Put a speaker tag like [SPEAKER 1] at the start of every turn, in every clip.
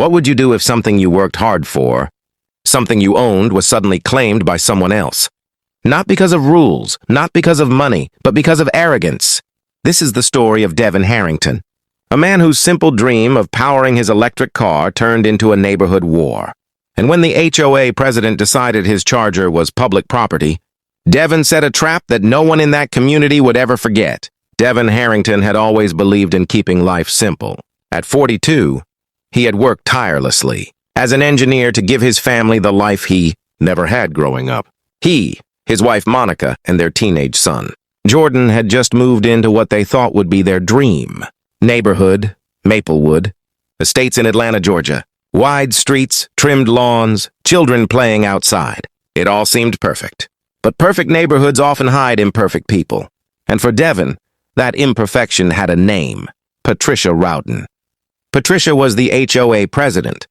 [SPEAKER 1] What would you do if something you worked hard for, something you owned, was suddenly claimed by someone else? Not because of rules, not because of money, but because of arrogance. This is the story of Devon Harrington, a man whose simple dream of powering his electric car turned into a neighborhood war. And when the HOA president decided his charger was public property, Devon set a trap that no one in that community would ever forget. Devon Harrington had always believed in keeping life simple. At 42, he had worked tirelessly as an engineer to give his family the life he never had growing up. He, his wife Monica, and their teenage son, Jordan, had just moved into what they thought would be their dream neighborhood, Maplewood, estates in Atlanta, Georgia. Wide streets, trimmed lawns, children playing outside. It all seemed perfect. But perfect neighborhoods often hide imperfect people. And for Devon, that imperfection had a name: Patricia Rowden. Patricia was the HOA president,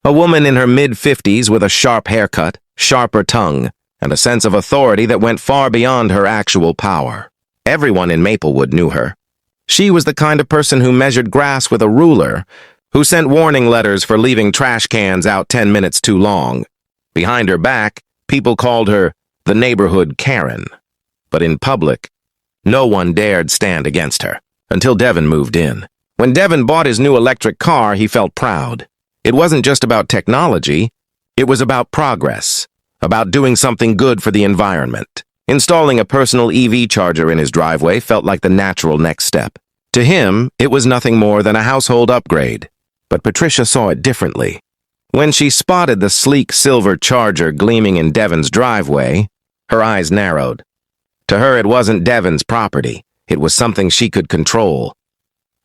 [SPEAKER 1] a woman in her mid-50s with a sharp haircut, sharper tongue, and a sense of authority that went far beyond her actual power. Everyone in Maplewood knew her. She was the kind of person who measured grass with a ruler, who sent warning letters for leaving trash cans out 10 minutes too long. Behind her back, people called her the neighborhood Karen. But in public, no one dared stand against her, until Devon moved in. When Devon bought his new electric car, he felt proud. It wasn't just about technology, it was about progress, about doing something good for the environment. Installing a personal EV charger in his driveway felt like the natural next step. To him, it was nothing more than a household upgrade. But Patricia saw it differently. When she spotted the sleek silver charger gleaming in Devon's driveway, her eyes narrowed. To her, it wasn't Devon's property. It was something she could control.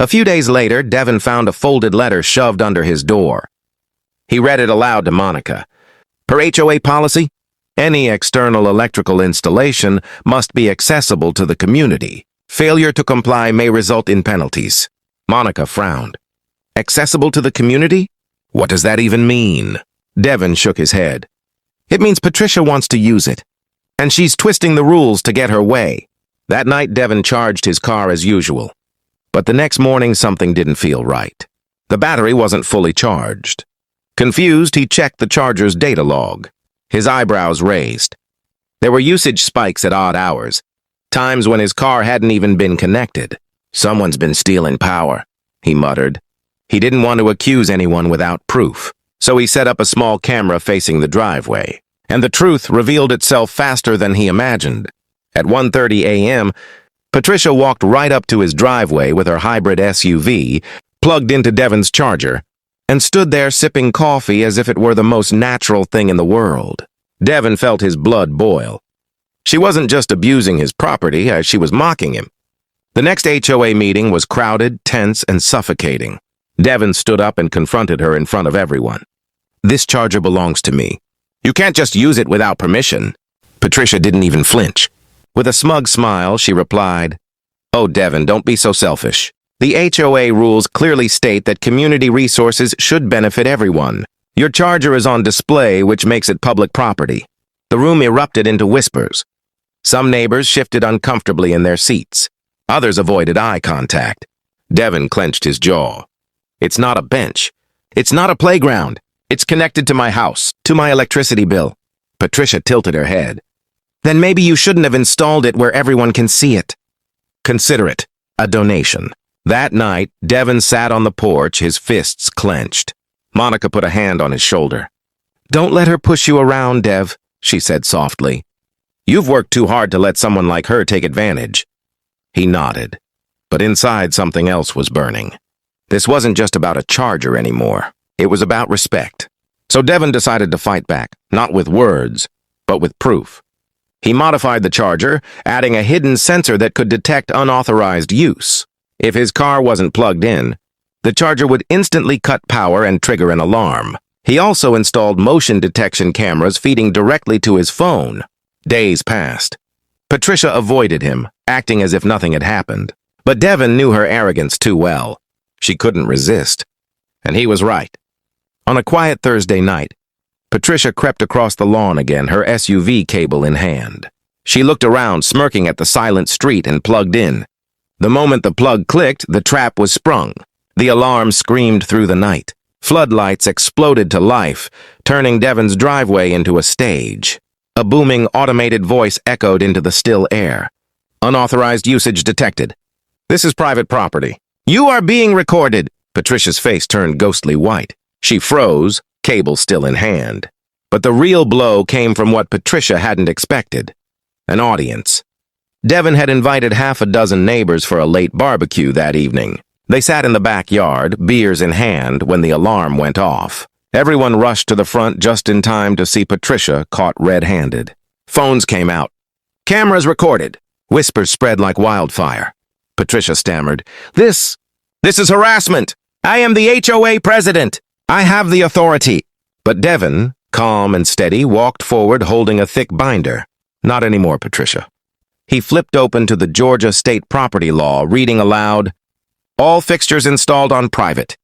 [SPEAKER 1] A few days later, Devon found a folded letter shoved under his door. He read it aloud to Monica. Per HOA policy, any external electrical installation must be accessible to the community. Failure to comply may result in penalties. Monica frowned. Accessible to the community? What does that even mean? Devon shook his head. It means Patricia wants to use it, and she's twisting the rules to get her way. That night, Devon charged his car as usual. But the next morning, something didn't feel right. The battery wasn't fully charged. Confused, he checked the charger's data log. His eyebrows raised. There were usage spikes at odd hours, times when his car hadn't even been connected. Someone's been stealing power, he muttered. He didn't want to accuse anyone without proof, so he set up a small camera facing the driveway. And the truth revealed itself faster than he imagined. At 1:30 a.m., Patricia walked right up to his driveway with her hybrid SUV, plugged into Devon's charger, and stood there sipping coffee as if it were the most natural thing in the world. Devon felt his blood boil. She wasn't just abusing his property, as she was mocking him. The next HOA meeting was crowded, tense, and suffocating. Devon stood up and confronted her in front of everyone. This charger belongs to me. You can't just use it without permission. Patricia didn't even flinch. With a smug smile, she replied, Oh, Devon, don't be so selfish. The HOA rules clearly state that community resources should benefit everyone. Your charger is on display, which makes it public property. The room erupted into whispers. Some neighbors shifted uncomfortably in their seats. Others avoided eye contact. Devon clenched his jaw. It's not a bench. It's not a playground. It's connected to my house, to my electricity bill. Patricia tilted her head. Then maybe you shouldn't have installed it where everyone can see it. Consider it a donation. That night, Devon sat on the porch, his fists clenched. Monica put a hand on his shoulder. Don't let her push you around, Dev, she said softly. You've worked too hard to let someone like her take advantage. He nodded, but inside something else was burning. This wasn't just about a charger anymore. It was about respect. So Devon decided to fight back, not with words, but with proof. He modified the charger, adding a hidden sensor that could detect unauthorized use. If his car wasn't plugged in, the charger would instantly cut power and trigger an alarm. He also installed motion detection cameras feeding directly to his phone. Days passed. Patricia avoided him, acting as if nothing had happened. But Devon knew her arrogance too well. She couldn't resist. And he was right. On a quiet Thursday night, Patricia crept across the lawn again, her SUV cable in hand. She looked around, smirking at the silent street, and plugged in. The moment the plug clicked, the trap was sprung. The alarm screamed through the night. Floodlights exploded to life, turning Devon's driveway into a stage. A booming automated voice echoed into the still air. Unauthorized usage detected. This is private property. You are being recorded. Patricia's face turned ghostly white. She froze, cable still in hand. But the real blow came from what Patricia hadn't expected. An audience. Devon had invited half a dozen neighbors for a late barbecue that evening. They sat in the backyard, beers in hand, when the alarm went off. Everyone rushed to the front just in time to see Patricia caught red-handed. Phones came out. Cameras recorded. Whispers spread like wildfire. Patricia stammered, This is harassment. I am the HOA president. I have the authority. But Devon, calm and steady, walked forward holding a thick binder. Not anymore, Patricia. He flipped open to the Georgia state property law, reading aloud, All fixtures installed on private.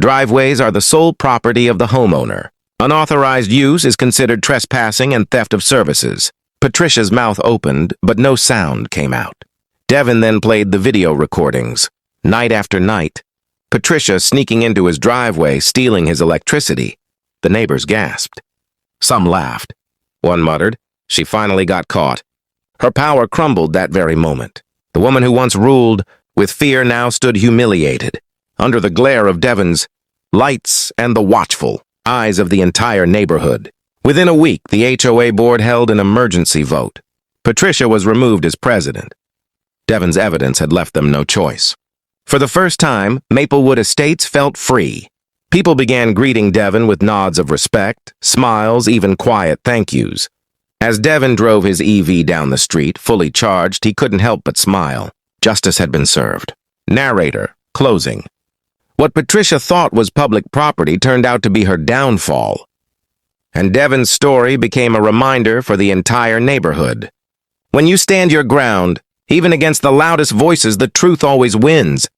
[SPEAKER 1] Driveways are the sole property of the homeowner. Unauthorized use is considered trespassing and theft of services. Patricia's mouth opened, but no sound came out. Devon then played the video recordings. Night after night, Patricia sneaking into his driveway, stealing his electricity. The neighbors gasped. Some laughed. One muttered, She finally got caught. Her power crumbled that very moment. The woman who once ruled, with fear now stood humiliated, under the glare of Devon's lights and the watchful eyes of the entire neighborhood. Within a week, the HOA board held an emergency vote. Patricia was removed as president. Devon's evidence had left them no choice. For the first time, Maplewood Estates felt free. People began greeting Devon with nods of respect, smiles, even quiet thank yous. As Devon drove his EV down the street, fully charged, he couldn't help but smile. Justice had been served. Narrator, closing. What Patricia thought was public property turned out to be her downfall. And Devon's story became a reminder for the entire neighborhood. When you stand your ground, even against the loudest voices, the truth always wins.